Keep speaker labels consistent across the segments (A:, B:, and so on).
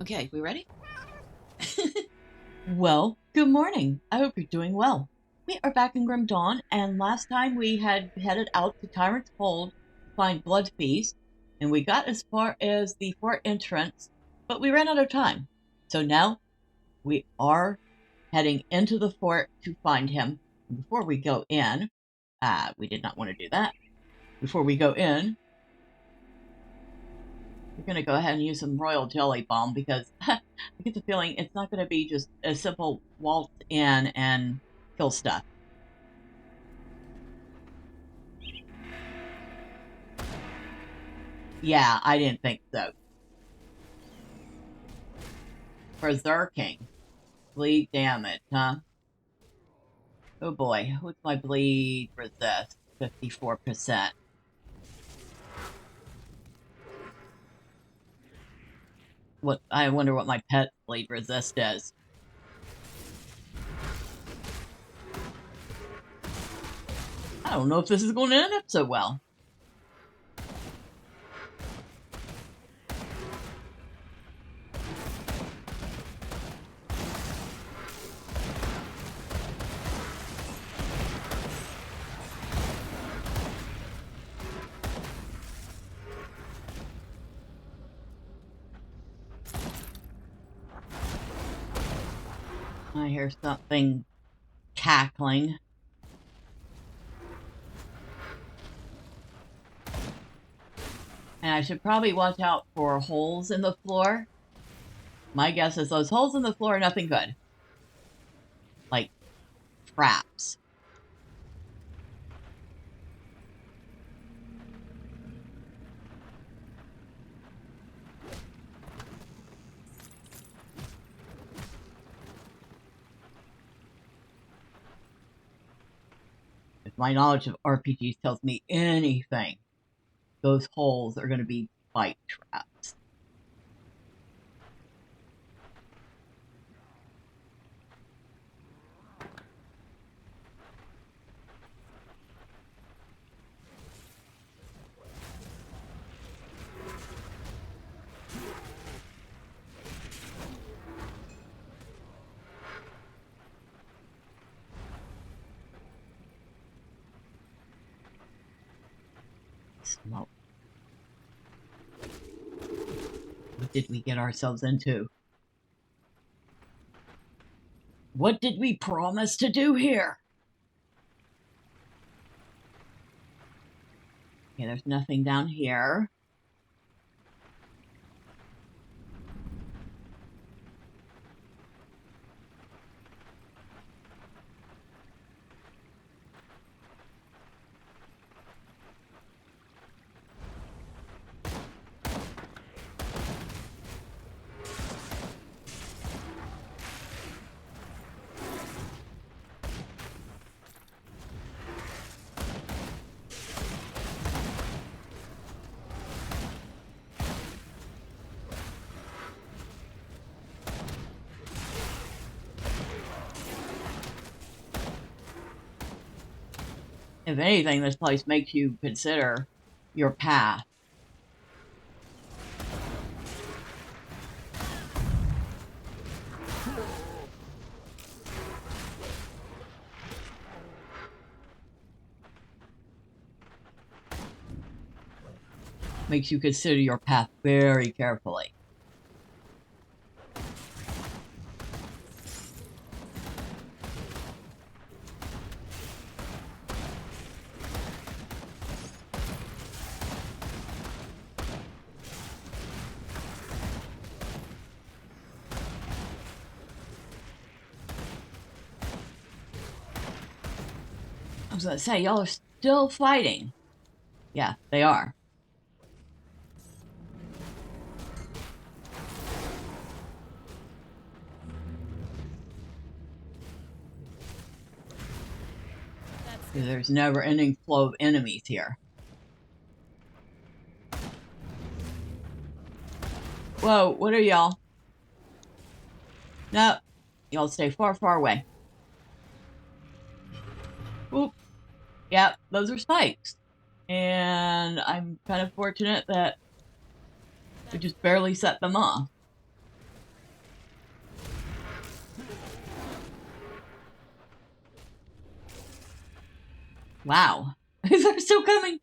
A: Okay, we ready?
B: Well, good morning. I hope you're doing well. We are back in Grim Dawn, and last time we had headed out to Tyrant's Hold to find Bloodfeast, and we got as far as the fort entrance, but we ran out of time. So now we are heading into the fort to find him. And before we go in, we did not want to do that. Before we go in, we're going to go ahead and use some royal jelly bomb because I get the feeling it's not going to be just a simple waltz in and kill stuff. Yeah, I didn't think so. Berserking. Bleed damage, huh? Oh boy, what's my bleed resist? 54%. What I wonder what my pet bleed resist is. I don't know if this is going to end up so well. I hear something cackling. And I should probably watch out for holes in the floor. My guess is those holes in the floor are nothing good. Like traps. If my knowledge of RPGs tells me anything, those holes are going to be fight traps. Smoke. What did we get ourselves into? What did we promise to do here? Okay, there's nothing down here. If anything, this place makes you consider your path. Makes you consider your path very carefully. I was going to say, y'all are still fighting. Yeah, they are. There's never ending flow of enemies here. Whoa, what are y'all? No, y'all stay far, far away. Oop. Yeah, those are spikes. And I'm kind of fortunate that we just barely set them off. Wow. They're still coming.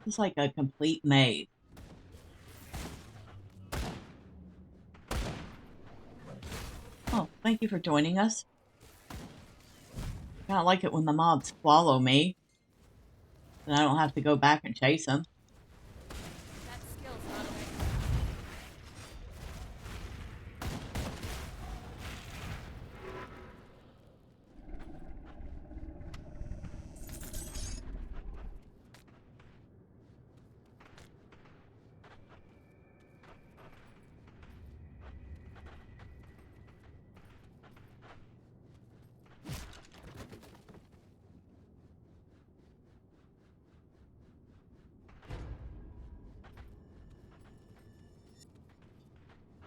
B: It's like a complete maze. Oh, thank you for joining us. I don't like it when the mobs follow me, and I don't have to go back and chase them.
A: That skill's not away.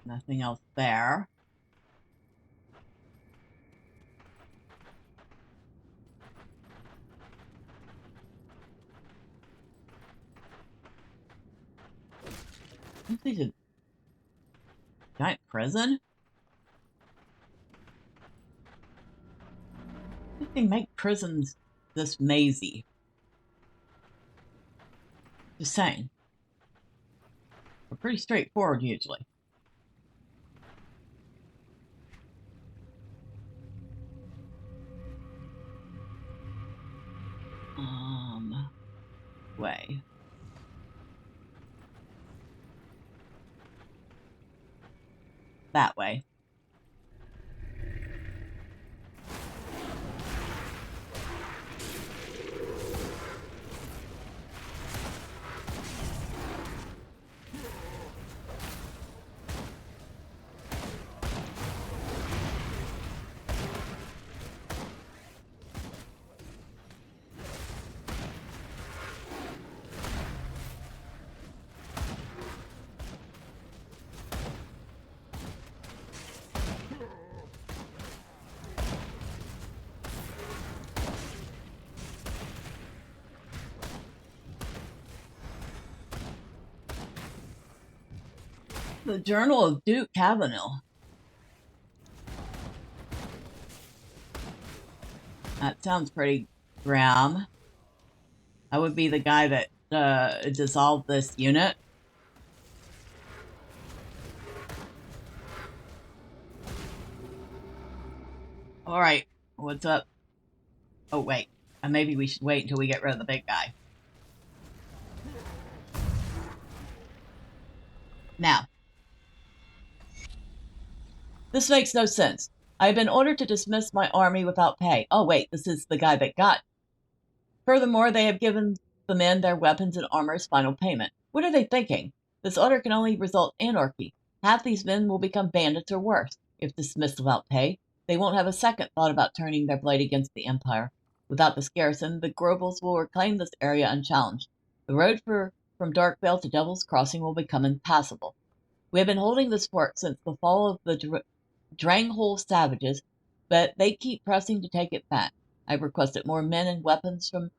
B: Nothing else there. This is a giant prison? Why do they make prisons this mazy? Just saying. They're pretty straightforward usually. Way. That way. The Journal of Duke Cavanill. That sounds pretty grim. I would be the guy that dissolved this unit. Alright, what's up? Oh, wait. Maybe we should wait until we get rid of the big guy. Now, this makes no sense. I have been ordered to dismiss my army without pay. Oh, wait, this is the guy that got. Furthermore, they have given the men their weapons and armor as final payment. What are they thinking? This order can only result in anarchy. Half these men will become bandits or worse. If dismissed without pay, they won't have a second thought about turning their blade against the Empire. Without this garrison, the Grobles will reclaim this area unchallenged. The road from Darkvale to Devil's Crossing will become impassable. We have been holding this fort since the fall of the Dranghole savages, but they keep pressing to take it back. I've requested more men and weapons from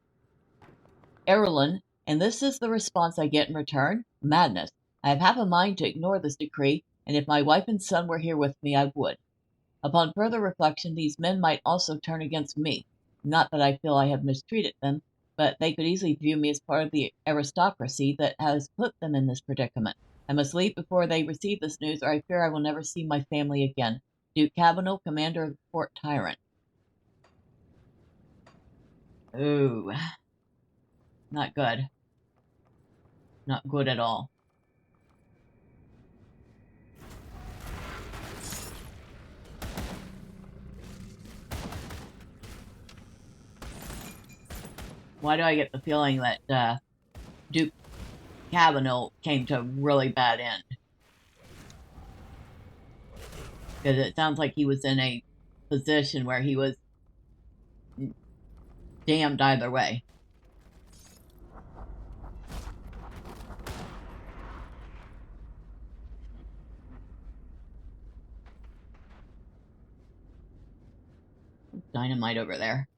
B: Erlen, and this is the response I get in return? Madness. I have half a mind to ignore this decree, and if my wife and son were here with me, I would. Upon further reflection, these men might also turn against me. Not that I feel I have mistreated them, but they could easily view me as part of the aristocracy that has put them in this predicament. I must leave before they receive this news, or I fear I will never see my family again. Duke Cavanill, Commander of Fort Tyrant. Ooh, not good. Not good at all. Why do I get the feeling that Duke Cavanill came to a really bad end? Because it sounds like he was in a position where he was damned either way. dynamite over there.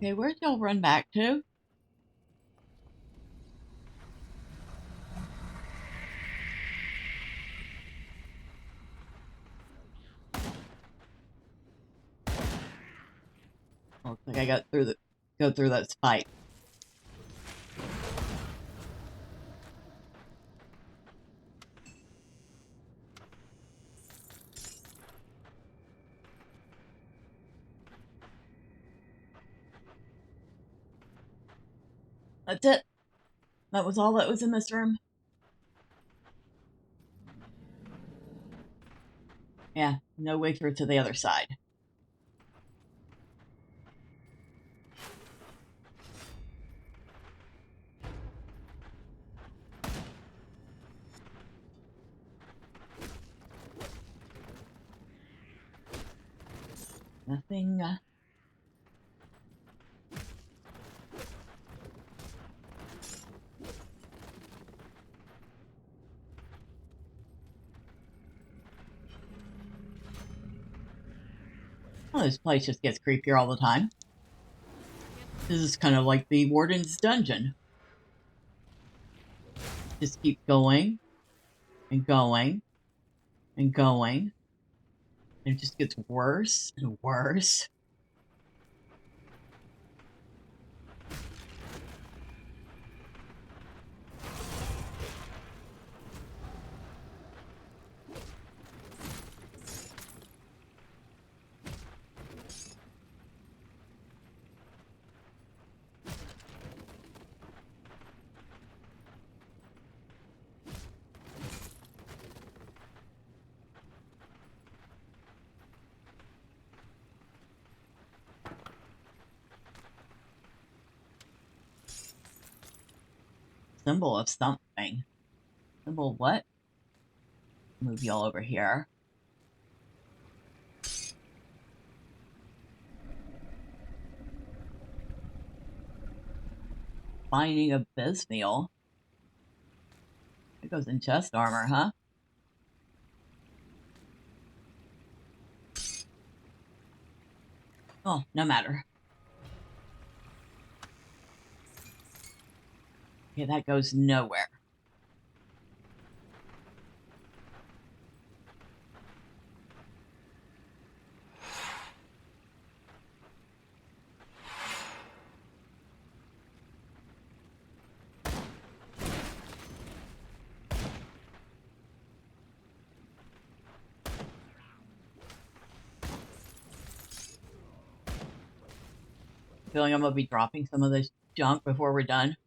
B: Okay, where'd y'all run back to? Looks like I got through go through that spike. That's it. That was all that was in this room. Yeah, no way through to the other side. Nothing. Well, this place just gets creepier all the time. This is kind of like the Warden's Dungeon. Just keep going and going and going. And it just gets worse and worse. Symbol of something. Symbol of what? Move y'all over here. Finding a Bismeal. It goes in chest armor, huh? Oh, no matter. Okay, that goes nowhere. Feeling I'm gonna be dropping some of this junk before we're done.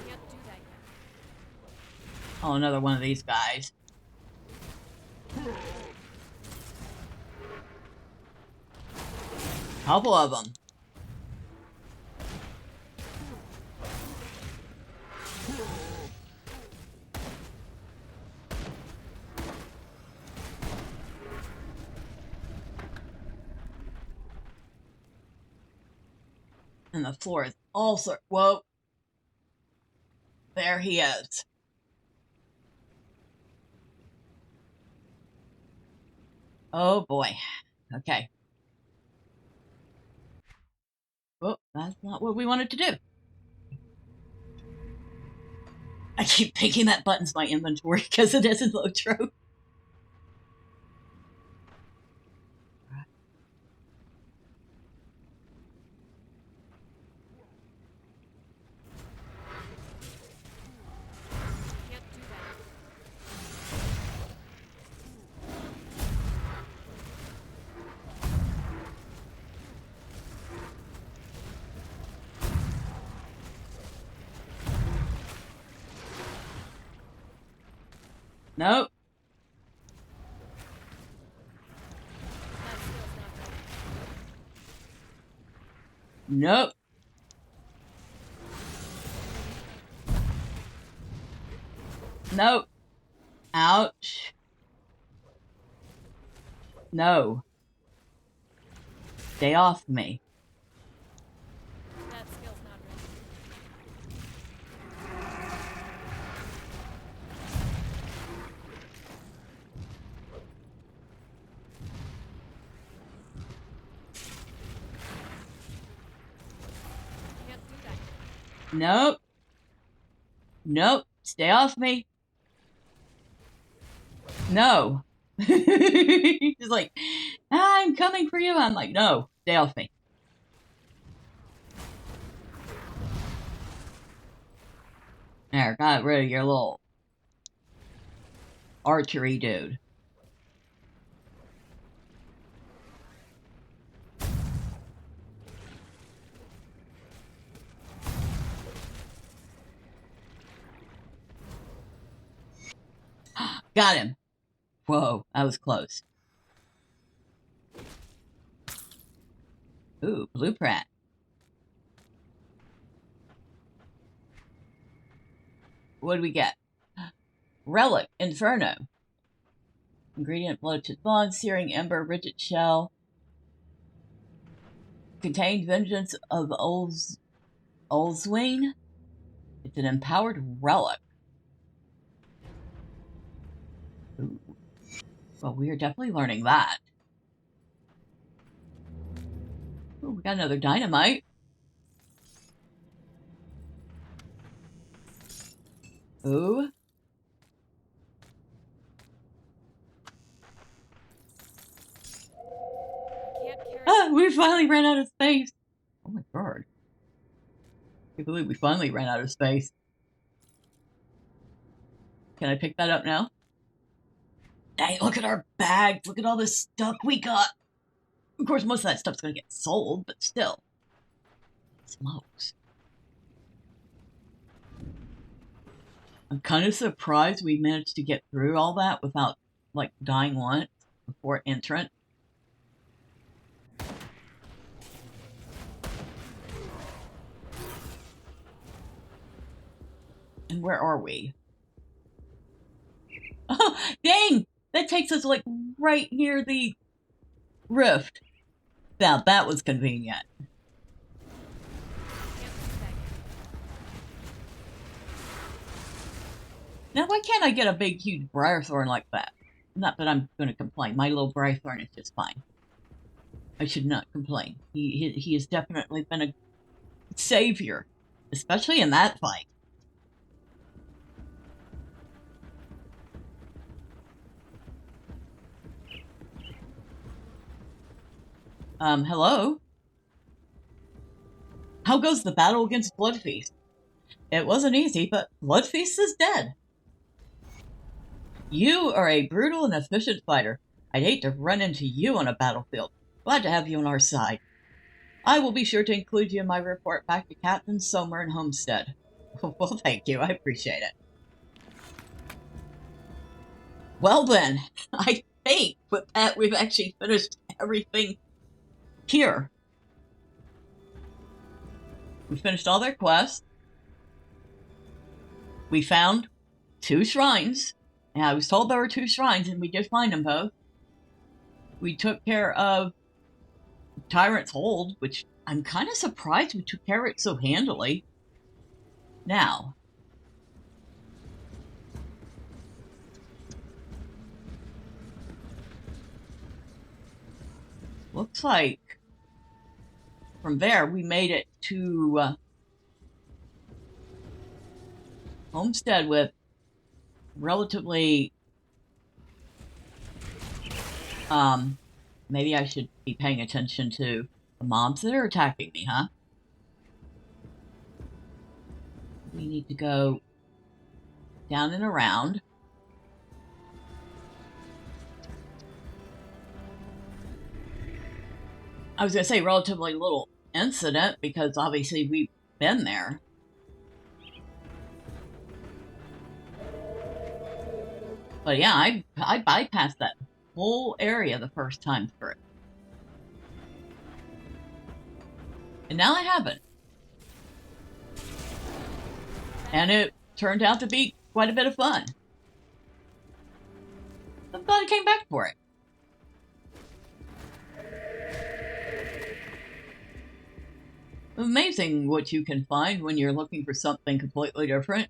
A: Can't do that yet.
B: Oh, another one of these guys. Couple of them. And the floor is also. Whoa. There he is. Oh boy. Okay. Oh, that's not what we wanted to do. I keep thinking that button's my inventory because it is in Lotro.
A: Can't do that.
B: Nope.
A: That skill's not ready.
B: Nope. Nope. Ouch. No. Stay off me.
A: That skill's not ready. Can't do that yet.
B: Nope. Nope. Stay off me. No. He's like, I'm coming for you. I'm like, no, stay off me. There, got rid of your little archery dude. Got him. Whoa, that was close. Ooh, blueprint. What do we get? Relic, Inferno. Ingredient, bloated bond, searing ember, rigid shell. Contained vengeance of Olswing. It's an empowered relic. Ooh. Well, we are definitely learning that. Ooh, we got another dynamite. Ooh.
A: Can't carry.
B: Ah, we finally ran out of space. Oh my god. I can't believe we finally ran out of space. Can I pick that up now? Dang, look at our bags. Look at all this stuff we got. Of course, most of that stuff's gonna get sold, but still. Smokes. I'm kind of surprised we managed to get through all that without, like, dying once before entrance. And where are we? Oh, dang! That takes us, like, right near the rift. Now, that was convenient.
A: Can't do that yet.
B: Now, why can't I get a big, huge Briarthorn like that? Not that I'm going to complain. My little Briarthorn is just fine. I should not complain. He has definitely been a savior, especially in that fight. Hello? How goes the battle against Bloodfeast? It wasn't easy, but Bloodfeast is dead. You are a brutal and efficient fighter. I'd hate to run into you on a battlefield. Glad to have you on our side. I will be sure to include you in my report back to Captain Somer and Homestead. Well, thank you. I appreciate it. Well then, I think with that we've actually finished everything here. We finished all their quests. We found 2 shrines. And I was told there were 2 shrines, and we did find them both. We took care of Tyrant's Hold, which I'm kind of surprised we took care of it so handily. Now, looks like from there we made it to Homestead with relatively maybe I should be paying attention to the mobs that are attacking me, huh? We need to go down and around. I was gonna say relatively little incident because obviously we've been there. But yeah, I bypassed that whole area the first time through. And now I haven't. And it turned out to be quite a bit of fun. I'm glad I came back for it. Amazing what you can find when you're looking for something completely different.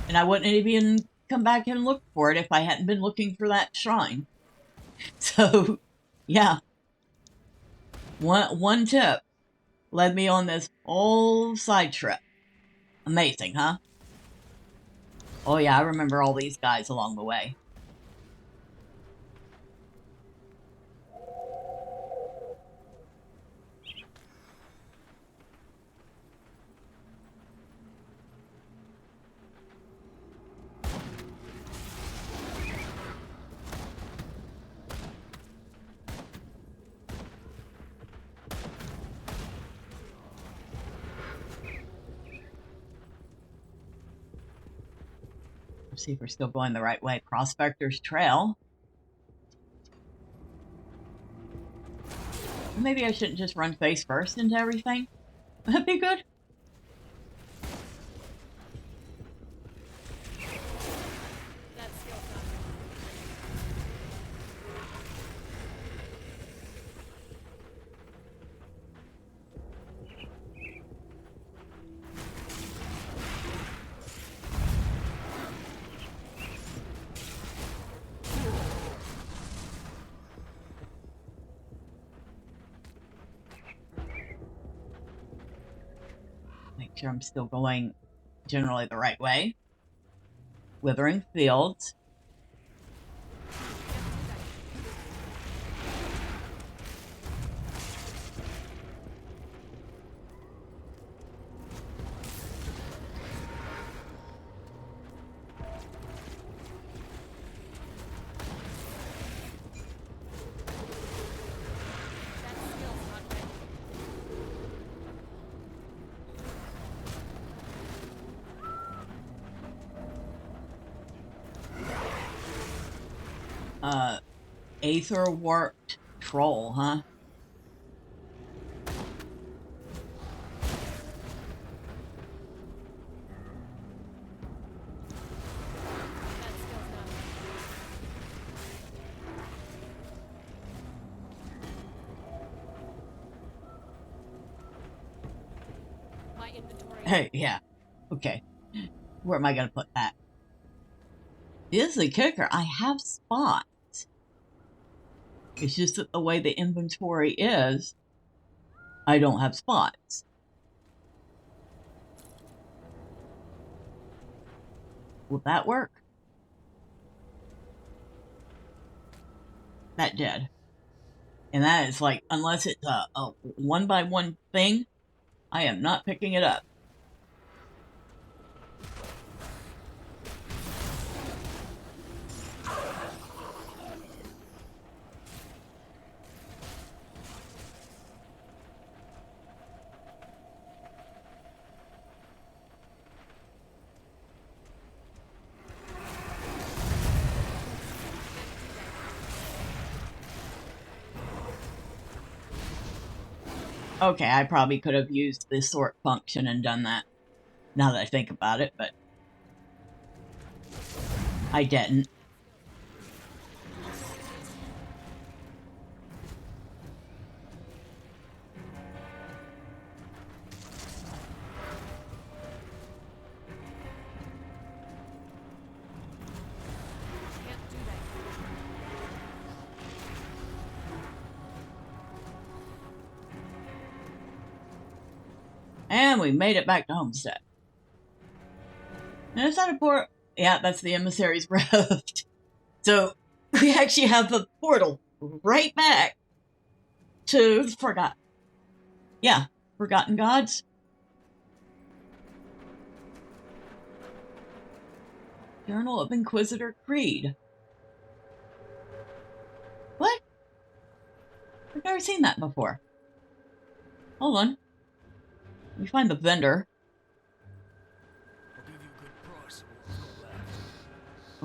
B: And I wouldn't even come back and look for it if I hadn't been looking for that shrine. So, yeah. One tip led me on this whole side trip. Amazing, huh? Oh yeah, I remember all these guys along the way. Let's see if we're still going the right way. Prospector's Trail. Maybe I shouldn't just run face first into everything. That'd be good.
A: That skill's not
B: Make sure I'm still going generally the right way. Withering Fields. Aether Warped Troll, huh?
A: my inventory.
B: Hey, yeah. Okay. Where am I going to put that? Is the kicker. I have spots. It's just that the way the inventory is, I don't have spots. Will that work? That did. And that is like, unless it's a one by one thing, I am not picking it up. Okay, I probably could have used the sort function and done that, now that I think about it, but I didn't.
A: Can't do that.
B: And we made it back to Homestead. And is that a port? Yeah, that's the Emissary's Rift. So we actually have the portal right back to Forgotten Gods. Journal of Inquisitor Creed. What? I've never seen that before. Hold on. Let me find the vendor.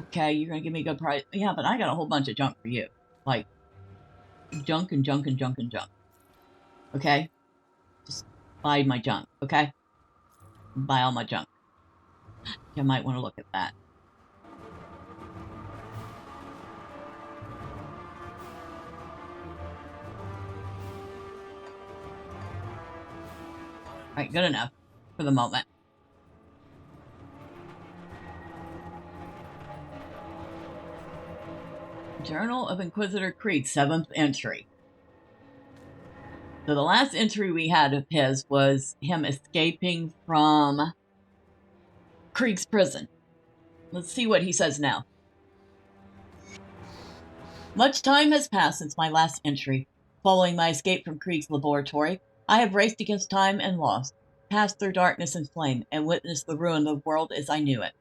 B: Okay, you're gonna give me a good price. Yeah, but I got a whole bunch of junk for you. Like, junk and junk and junk and junk. Okay? Just buy my junk, okay? Buy all my junk. You might want to look at that. Alright, good enough for the moment. Journal of Inquisitor Creed, 7th entry. So the last entry we had of his was him escaping from Krieg's prison. Let's see what he says now. Much time has passed since my last entry. Following my escape from Krieg's laboratory, I have raced against time and lost, passed through darkness and flame, and witnessed the ruin of the world as I knew it.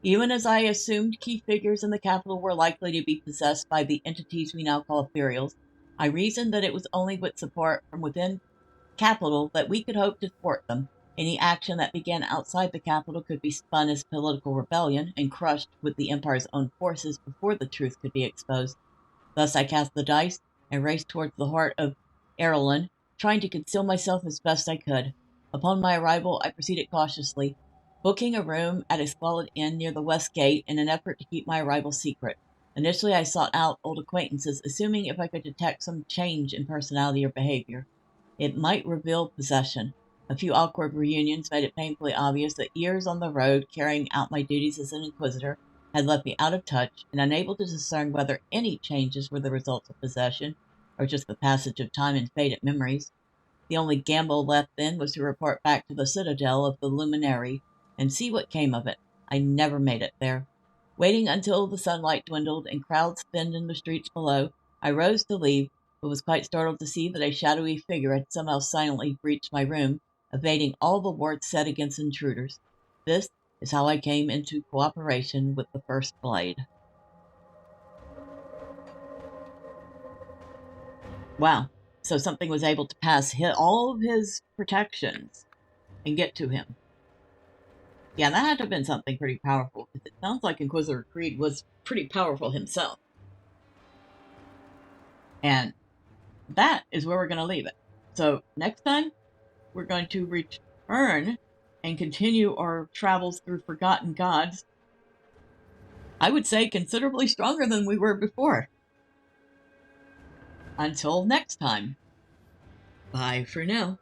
B: Even as I assumed key figures in the capital were likely to be possessed by the entities we now call ethereals, I reasoned that it was only with support from within capital that we could hope to thwart them. Any action that began outside the capital could be spun as political rebellion and crushed with the Empire's own forces before the truth could be exposed. Thus I cast the dice and raced towards the heart of Erelin, trying to conceal myself as best I could. Upon my arrival, I proceeded cautiously, booking a room at a squalid inn near the west gate in an effort to keep my arrival secret. Initially, I sought out old acquaintances, assuming if I could detect some change in personality or behavior, it might reveal possession. A few awkward reunions made it painfully obvious that years on the road carrying out my duties as an inquisitor had left me out of touch and unable to discern whether any changes were the results of possession or just the passage of time and faded memories. The only gamble left then was to report back to the citadel of the Luminary and see what came of it. I never made it there. Waiting until the sunlight dwindled and crowds thinned in the streets below, I rose to leave, but was quite startled to see that a shadowy figure had somehow silently breached my room, evading all the words said against intruders. This is how I came into cooperation with the First Blade. Wow. So something was able to pass all of his protections and get to him. Yeah, that had to have been something pretty powerful, because it sounds like Inquisitor Creed was pretty powerful himself. And that is where we're going to leave it. So next time, we're going to return and continue our travels through Forgotten Gods. I would say considerably stronger than we were before. Until next time. Bye for now.